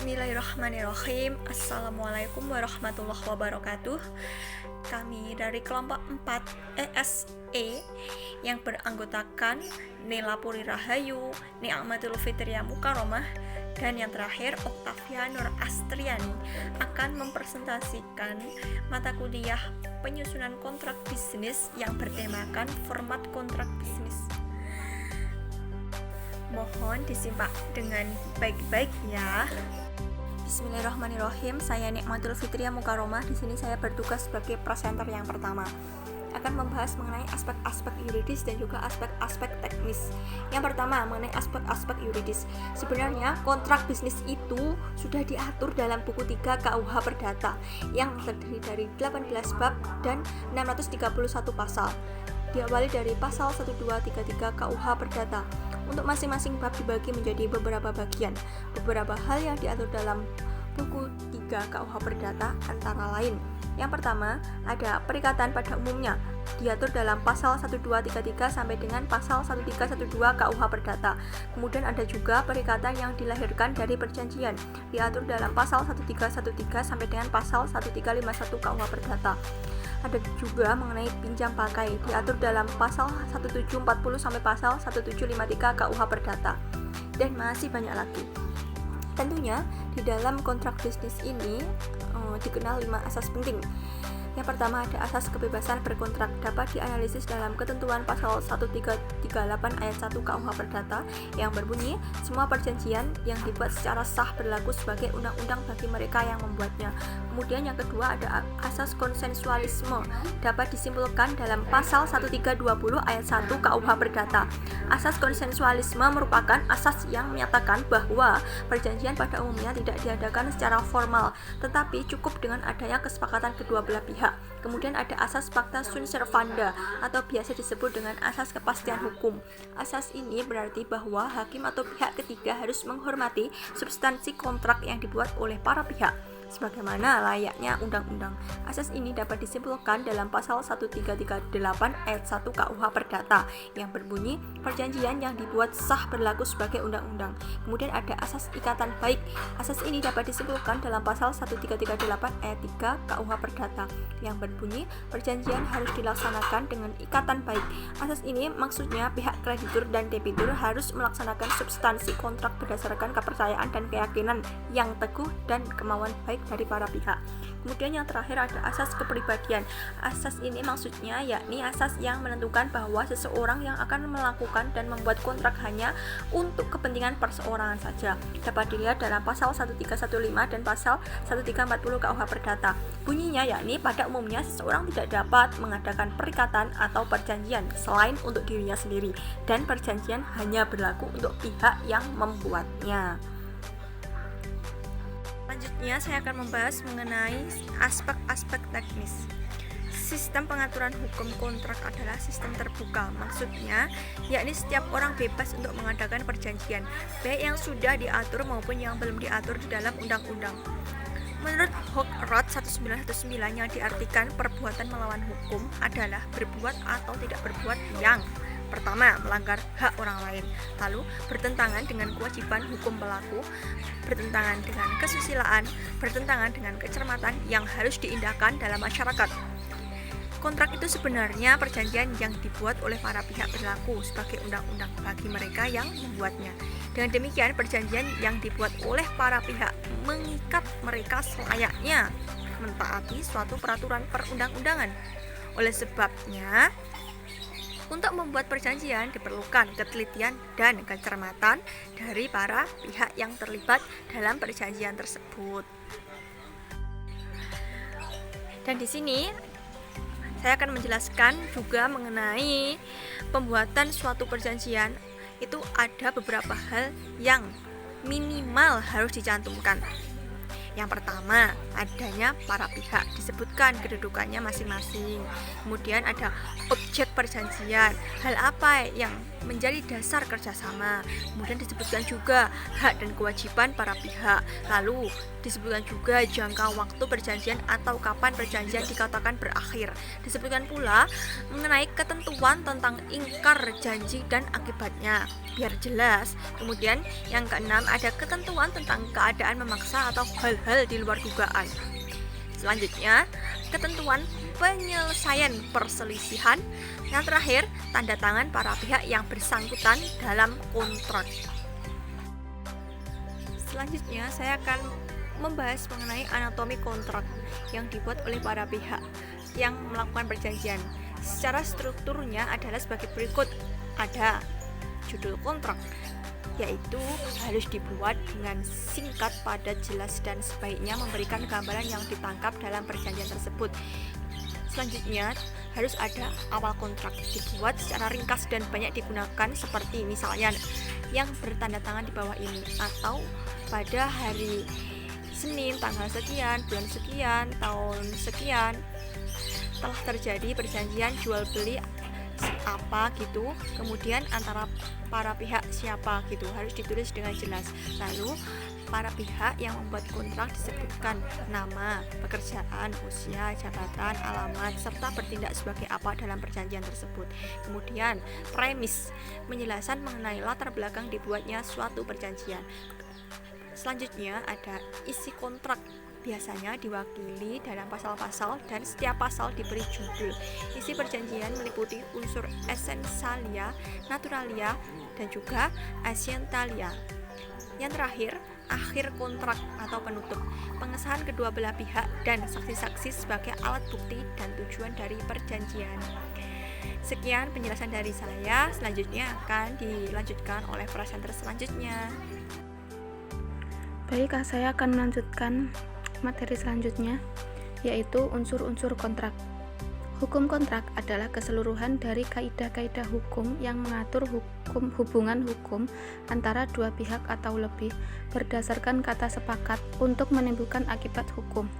Bismillahirrahmanirrahim. Assalamualaikum warahmatullahi wabarakatuh. Kami dari kelompok 4 ESE yang beranggotakan Nela Puri Rahayu, Ni'matul Fitria Mukaromah, dan yang terakhir Oktavia Nur Astriani akan mempresentasikan mata kuliah penyusunan kontrak bisnis yang bertemakan format kontrak bisnis. Mohon disimak dengan baik-baik ya. Bismillahirrahmanirrahim. Saya Ni'matul Fitria Mukaromah. Di sini saya bertugas sebagai presenter yang pertama. Akan membahas mengenai aspek-aspek yuridis dan juga aspek-aspek teknis. Yang pertama, mengenai aspek-aspek yuridis. Sebenarnya kontrak bisnis itu sudah diatur dalam buku 3 KUH Perdata yang terdiri dari 18 bab dan 631 pasal. Diawali dari pasal 1233 KUH Perdata. Untuk masing-masing bab dibagi menjadi beberapa bagian. Beberapa hal yang diatur dalam buku 3 KUH Perdata antara lain. Yang pertama, ada perikatan pada umumnya. Diatur dalam pasal 1233 sampai dengan pasal 1312 KUH Perdata. Kemudian ada juga perikatan yang dilahirkan dari perjanjian. Diatur dalam pasal 1313 sampai dengan pasal 1351 KUH Perdata. Ada juga mengenai pinjam pakai, diatur dalam pasal 1740 sampai pasal 1753 KUH Perdata. Dan masih banyak lagi. Tentunya di dalam kontrak bisnis ini dikenal 5 asas penting. Yang pertama ada asas kebebasan berkontrak, dapat dianalisis dalam ketentuan pasal 1338 ayat 1 KUH Perdata yang berbunyi, semua perjanjian yang dibuat secara sah berlaku sebagai undang-undang bagi mereka yang membuatnya. Kemudian yang kedua ada asas konsensualisme, dapat disimpulkan dalam pasal 1320 ayat 1 KUH Perdata. Asas konsensualisme merupakan asas yang menyatakan bahwa perjanjian pada umumnya tidak diadakan secara formal, tetapi cukup dengan adanya kesepakatan kedua belah pihak. Kemudian ada asas pacta sunt servanda atau biasa disebut dengan asas kepastian hukum. Asas ini berarti bahwa hakim atau pihak ketiga harus menghormati substansi kontrak yang dibuat oleh para pihak sebagaimana layaknya undang-undang. Asas ini dapat disimpulkan dalam pasal 1338 ayat 1 KUH Perdata yang berbunyi perjanjian yang dibuat sah berlaku sebagai undang-undang. Kemudian ada asas ikatan baik. Asas ini dapat disimpulkan dalam pasal 1338 ayat 3 KUH Perdata yang berbunyi perjanjian harus dilaksanakan dengan ikatan baik. Asas ini maksudnya pihak kreditur dan debitur harus melaksanakan substansi kontrak berdasarkan kepercayaan dan keyakinan yang teguh dan kemauan baik dari para pihak. Kemudian yang terakhir ada asas kepribadian. Asas ini maksudnya yakni asas yang menentukan bahwa seseorang yang akan melakukan dan membuat kontrak hanya untuk kepentingan perseorangan saja. Dapat dilihat dalam pasal 1315 dan pasal 1340 KUH Perdata. Bunyinya yakni pada umumnya seseorang tidak dapat mengadakan perikatan atau perjanjian selain untuk dirinya sendiri, dan perjanjian hanya berlaku untuk pihak yang membuatnya. Selanjutnya saya akan membahas mengenai aspek-aspek teknis. Sistem pengaturan hukum kontrak adalah sistem terbuka. Maksudnya, yakni setiap orang bebas untuk mengadakan perjanjian, baik yang sudah diatur maupun yang belum diatur di dalam undang-undang. Menurut Hochrat 1919 yang diartikan perbuatan melawan hukum adalah berbuat atau tidak berbuat yang pertama, melanggar hak orang lain, lalu bertentangan dengan kewajiban hukum berlaku, bertentangan dengan kesusilaan, bertentangan dengan kecermatan yang harus diindahkan dalam masyarakat. Kontrak itu sebenarnya perjanjian yang dibuat oleh para pihak berlaku sebagai undang-undang bagi mereka yang membuatnya. Dengan demikian, perjanjian yang dibuat oleh para pihak mengikat mereka selayaknya mentaati suatu peraturan perundang-undangan. Oleh sebabnya, untuk membuat perjanjian diperlukan ketelitian dan kecermatan dari para pihak yang terlibat dalam perjanjian tersebut. Dan di sini saya akan menjelaskan juga mengenai pembuatan suatu perjanjian. Itu ada beberapa hal yang minimal harus dicantumkan. Yang pertama, adanya para pihak, disebutkan kedudukannya masing-masing. Kemudian ada objek perjanjian, hal apa yang menjadi dasar kerjasama. Kemudian disebutkan juga hak dan kewajiban para pihak. Lalu disebutkan juga jangka waktu perjanjian atau kapan perjanjian dikatakan berakhir. Disebutkan pula mengenai ketentuan tentang ingkar janji dan akibatnya, biar jelas. Kemudian yang keenam, ada ketentuan tentang keadaan memaksa atau hal-hal di luar dugaan. Selanjutnya, ketentuan penyelesaian perselisihan. Yang terakhir, tanda tangan para pihak yang bersangkutan dalam kontrak. Selanjutnya, saya akan membahas mengenai anatomi kontrak yang dibuat oleh para pihak yang melakukan perjanjian. Secara strukturnya adalah sebagai berikut. Ada judul kontrak, yaitu harus dibuat dengan singkat, padat, jelas, dan sebaiknya memberikan gambaran yang ditangkap dalam perjanjian tersebut. Selanjutnya, harus ada awal kontrak, dibuat secara ringkas dan banyak digunakan, seperti misalnya yang bertanda tangan di bawah ini, atau pada hari Senin tanggal sekian, bulan sekian, tahun sekian telah terjadi perjanjian jual beli apa gitu, kemudian antara para pihak siapa gitu, harus ditulis dengan jelas. Lalu para pihak yang membuat kontrak disebutkan nama, pekerjaan, usia, jabatan, alamat, serta bertindak sebagai apa dalam perjanjian tersebut. Kemudian premis, penjelasan mengenai latar belakang dibuatnya suatu perjanjian. Selanjutnya ada isi kontrak, biasanya diwakili dalam pasal-pasal dan setiap pasal diberi judul. Isi perjanjian meliputi unsur esensialia, naturalia, dan juga accidentalia. Yang terakhir, akhir kontrak atau penutup, pengesahan kedua belah pihak dan saksi-saksi sebagai alat bukti dan tujuan dari perjanjian. Sekian penjelasan dari saya, selanjutnya akan dilanjutkan oleh presenter selanjutnya. Baik, saya akan melanjutkan materi selanjutnya, yaitu unsur-unsur kontrak. Hukum kontrak adalah keseluruhan dari kaidah-kaidah hukum yang mengatur hubungan hukum antara dua pihak atau lebih berdasarkan kata sepakat untuk menimbulkan akibat hukum.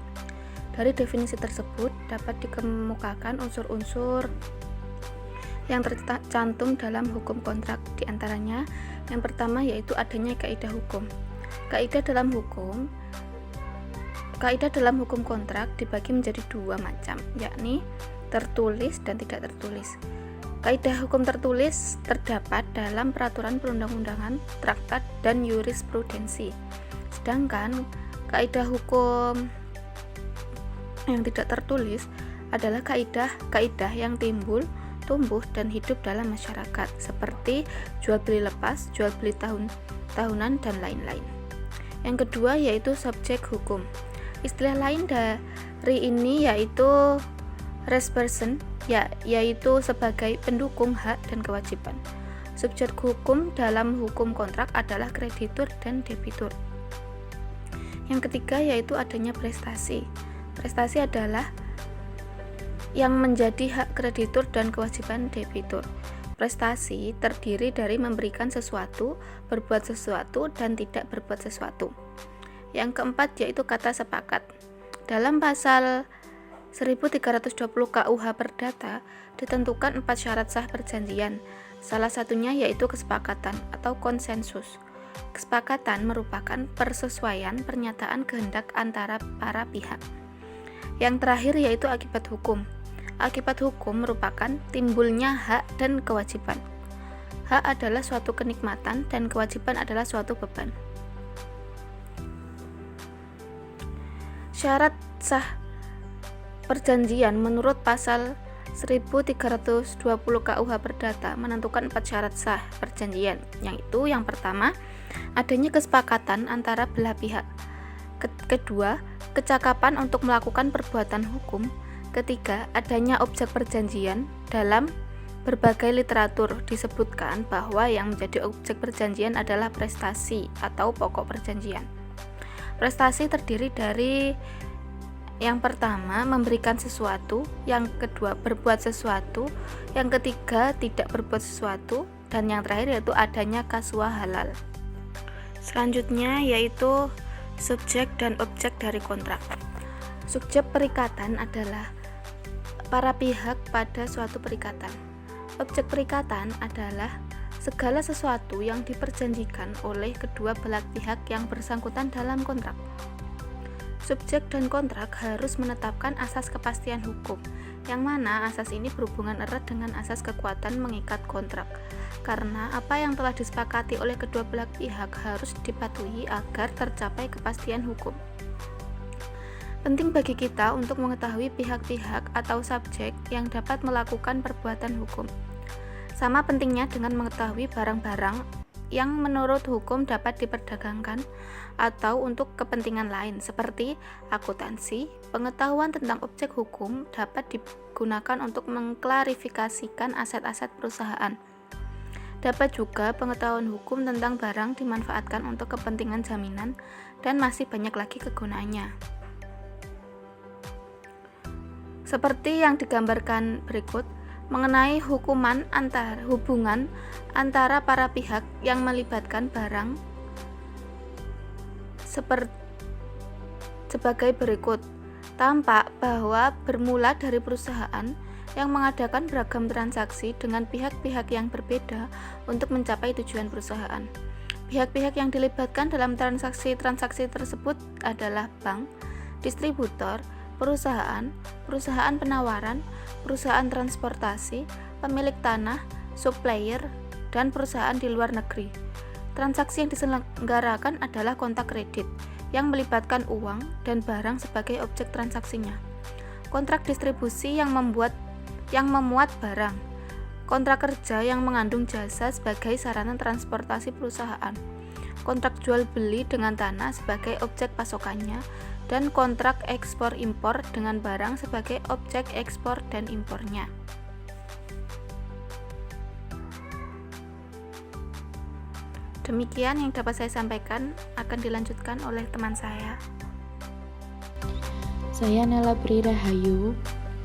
Dari definisi tersebut dapat dikemukakan unsur-unsur yang tercantum dalam hukum kontrak. Di antaranya, yang pertama yaitu adanya kaidah hukum. Kaidah dalam hukum kontrak dibagi menjadi dua macam, yakni tertulis dan tidak tertulis. Kaidah hukum tertulis terdapat dalam peraturan perundang-undangan, traktat, dan jurisprudensi. Sedangkan kaidah hukum yang tidak tertulis adalah kaidah yang tumbuh dan hidup dalam masyarakat, seperti jual beli lepas, jual beli tahunan, dan lain-lain. Yang kedua yaitu subjek hukum. Istilah lain dari ini yaitu res person, yaitu sebagai pendukung hak dan kewajiban. Subjek hukum dalam hukum kontrak adalah kreditur dan debitur. Yang ketiga yaitu adanya prestasi. Prestasi adalah yang menjadi hak kreditur dan kewajiban debitur. Prestasi terdiri dari memberikan sesuatu, berbuat sesuatu, dan tidak berbuat sesuatu. Yang keempat yaitu kata sepakat. Dalam pasal 1320 KUH Perdata ditentukan 4 syarat sah perjanjian. Salah satunya yaitu kesepakatan atau konsensus. Kesepakatan merupakan persesuaian pernyataan kehendak antara para pihak. Yang terakhir yaitu akibat hukum. Akibat hukum merupakan timbulnya hak dan kewajiban. Hak adalah suatu kenikmatan dan kewajiban adalah suatu beban. Syarat sah perjanjian menurut pasal 1320 KUH Perdata menentukan 4 syarat sah perjanjian, yaitu yang pertama, adanya kesepakatan antara belah pihak. Kedua, kecakapan untuk melakukan perbuatan hukum. Ketiga, adanya objek perjanjian. Dalam berbagai literatur disebutkan bahwa yang menjadi objek perjanjian adalah prestasi atau pokok perjanjian. Prestasi terdiri dari yang pertama, memberikan sesuatu, yang kedua, berbuat sesuatu, yang ketiga, tidak berbuat sesuatu, dan yang terakhir yaitu adanya kaswa halal. Selanjutnya yaitu Subjek dan objek dari kontrak. Subjek perikatan adalah para pihak pada suatu perikatan. Objek perikatan adalah segala sesuatu yang diperjanjikan oleh kedua belah pihak yang bersangkutan dalam kontrak. Subjek dan kontrak harus menetapkan asas kepastian hukum, yang mana asas ini berhubungan erat dengan asas kekuatan mengikat kontrak, karena apa yang telah disepakati oleh kedua belah pihak harus dipatuhi agar tercapai kepastian hukum. Penting bagi kita untuk mengetahui pihak-pihak atau subjek yang dapat melakukan perbuatan hukum. Sama pentingnya dengan mengetahui barang-barang yang menurut hukum dapat diperdagangkan atau untuk kepentingan lain seperti akuntansi. Pengetahuan tentang objek hukum dapat digunakan untuk mengklarifikasikan aset-aset perusahaan. Dapat juga pengetahuan hukum tentang barang dimanfaatkan untuk kepentingan jaminan dan masih banyak lagi kegunaannya. Seperti yang digambarkan berikut, mengenai hubungan antara para pihak yang melibatkan barang sebagai berikut. Tampak bahwa bermula dari perusahaan yang mengadakan beragam transaksi dengan pihak-pihak yang berbeda untuk mencapai tujuan perusahaan. Pihak-pihak yang dilibatkan dalam transaksi-transaksi tersebut adalah bank, distributor, perusahaan penawaran, perusahaan transportasi, pemilik tanah, supplier, dan perusahaan di luar negeri. Transaksi yang diselenggarakan adalah kontrak kredit yang melibatkan uang dan barang sebagai objek transaksinya. Kontrak distribusi yang memuat barang. Kontrak kerja yang mengandung jasa sebagai sarana transportasi perusahaan. Kontrak jual beli dengan tanah sebagai objek pasokannya, dan kontrak ekspor impor dengan barang sebagai objek ekspor dan impornya. Demikian yang dapat saya sampaikan, akan dilanjutkan oleh teman saya. Saya Nela Pri Rahayu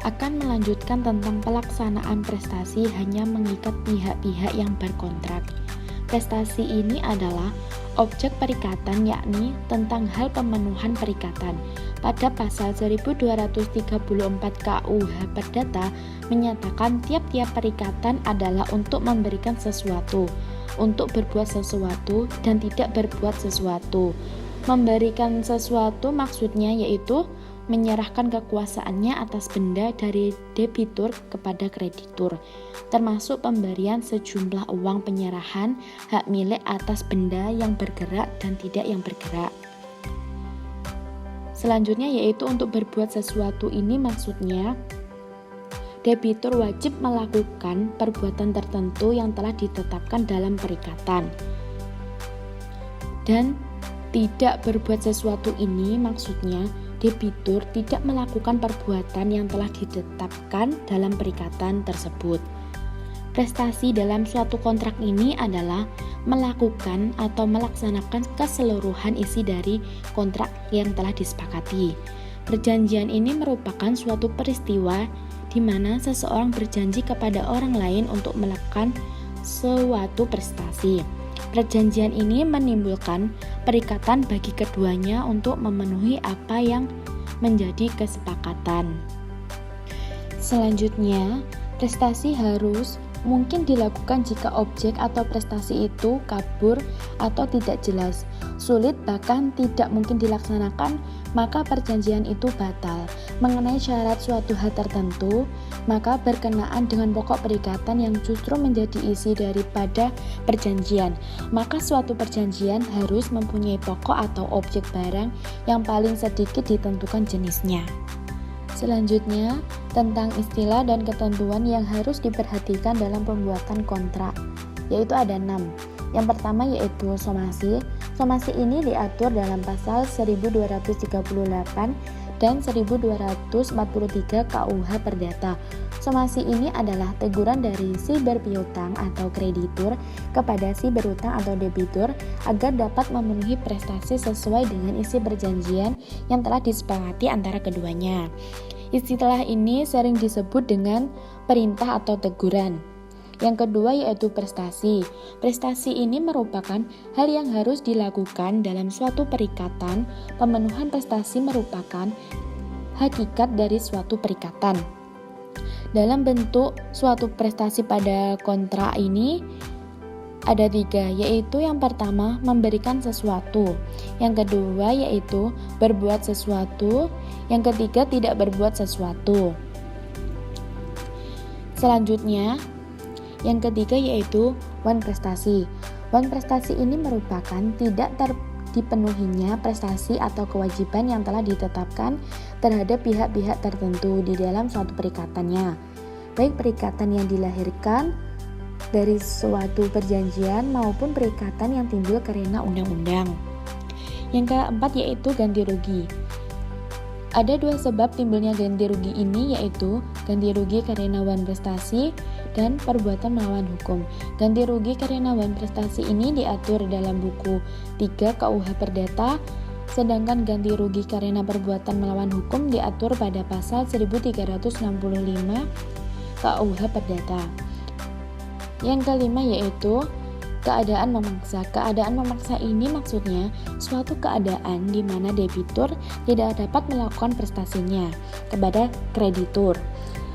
akan melanjutkan tentang pelaksanaan prestasi hanya mengikat pihak-pihak yang berkontrak. Prestasi ini adalah objek perikatan, yakni tentang hal pemenuhan perikatan. Pada pasal 1234 KUH Perdata menyatakan tiap-tiap perikatan adalah untuk memberikan sesuatu, untuk berbuat sesuatu dan tidak berbuat sesuatu. Memberikan sesuatu maksudnya yaitu menyerahkan kekuasaannya atas benda dari debitur kepada kreditur, termasuk pemberian sejumlah uang penyerahan hak milik atas benda yang bergerak dan tidak yang bergerak. Selanjutnya yaitu untuk berbuat sesuatu ini maksudnya debitur wajib melakukan perbuatan tertentu yang telah ditetapkan dalam perikatan. Dan tidak berbuat sesuatu ini maksudnya debitur tidak melakukan perbuatan yang telah ditetapkan dalam perikatan tersebut. Prestasi dalam suatu kontrak ini adalah melakukan atau melaksanakan keseluruhan isi dari kontrak yang telah disepakati. Perjanjian ini merupakan suatu peristiwa di mana seseorang berjanji kepada orang lain untuk melakukan suatu prestasi. Perjanjian ini menimbulkan perikatan bagi keduanya untuk memenuhi apa yang menjadi kesepakatan. Selanjutnya, prestasi harus mungkin dilakukan jika objek atau prestasi itu kabur atau tidak jelas, sulit bahkan tidak mungkin dilaksanakan, maka perjanjian itu batal. Mengenai syarat suatu hal tertentu, maka berkenaan dengan pokok perikatan yang justru menjadi isi daripada perjanjian, maka suatu perjanjian harus mempunyai pokok atau objek barang yang paling sedikit ditentukan jenisnya. Selanjutnya, tentang istilah dan ketentuan yang harus diperhatikan dalam pembuatan kontrak, yaitu ada 6. Yang pertama yaitu somasi. Somasi ini diatur dalam pasal 1238 dan 1243 KUH Perdata. Somasi ini adalah teguran dari si berpiutang atau kreditur kepada si berutang atau debitur agar dapat memenuhi prestasi sesuai dengan isi perjanjian yang telah disepakati antara keduanya. Istilah ini sering disebut dengan perintah atau teguran. Yang kedua yaitu prestasi. Prestasi ini merupakan hal yang harus dilakukan dalam suatu perikatan. Pemenuhan prestasi merupakan hakikat dari suatu perikatan. Dalam bentuk suatu prestasi pada kontrak ini ada 3, yaitu yang pertama memberikan sesuatu, yang kedua yaitu berbuat sesuatu, yang ketiga tidak berbuat sesuatu. Selanjutnya, yang ketiga yaitu wan prestasi. Wan prestasi ini merupakan tidak dipenuhinya prestasi atau kewajiban yang telah ditetapkan terhadap pihak-pihak tertentu di dalam suatu perikatannya, baik perikatan yang dilahirkan dari suatu perjanjian maupun perikatan yang timbul karena undang-undang. Yang keempat yaitu ganti rugi. Ada 2 sebab timbulnya ganti rugi ini, yaitu ganti rugi karena wan prestasi dan perbuatan melawan hukum. Ganti rugi karena wan prestasi ini diatur dalam buku 3 KUH Perdata, sedangkan ganti rugi karena perbuatan melawan hukum diatur pada pasal 1365 KUH Perdata. Yang kelima yaitu keadaan memaksa. Keadaan memaksa ini maksudnya suatu keadaan di mana debitur tidak dapat melakukan prestasinya kepada kreditur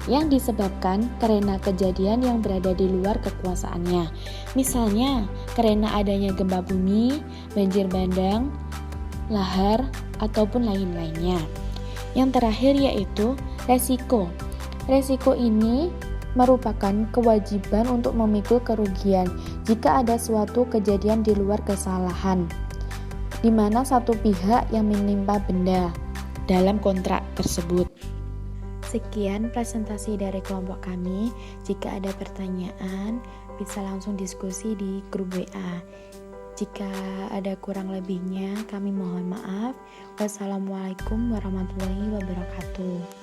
yang disebabkan karena kejadian yang berada di luar kekuasaannya. Misalnya karena adanya gempa bumi, banjir bandang, lahar, ataupun lain-lainnya. Yang terakhir yaitu resiko. Resiko ini merupakan kewajiban untuk memikul kerugian jika ada suatu kejadian di luar kesalahan, di mana satu pihak yang menimpa benda dalam kontrak tersebut. Sekian presentasi dari kelompok kami. Jika ada pertanyaan, bisa langsung diskusi di grup WA. Jika ada kurang lebihnya, kami mohon maaf. Wassalamualaikum warahmatullahi wabarakatuh.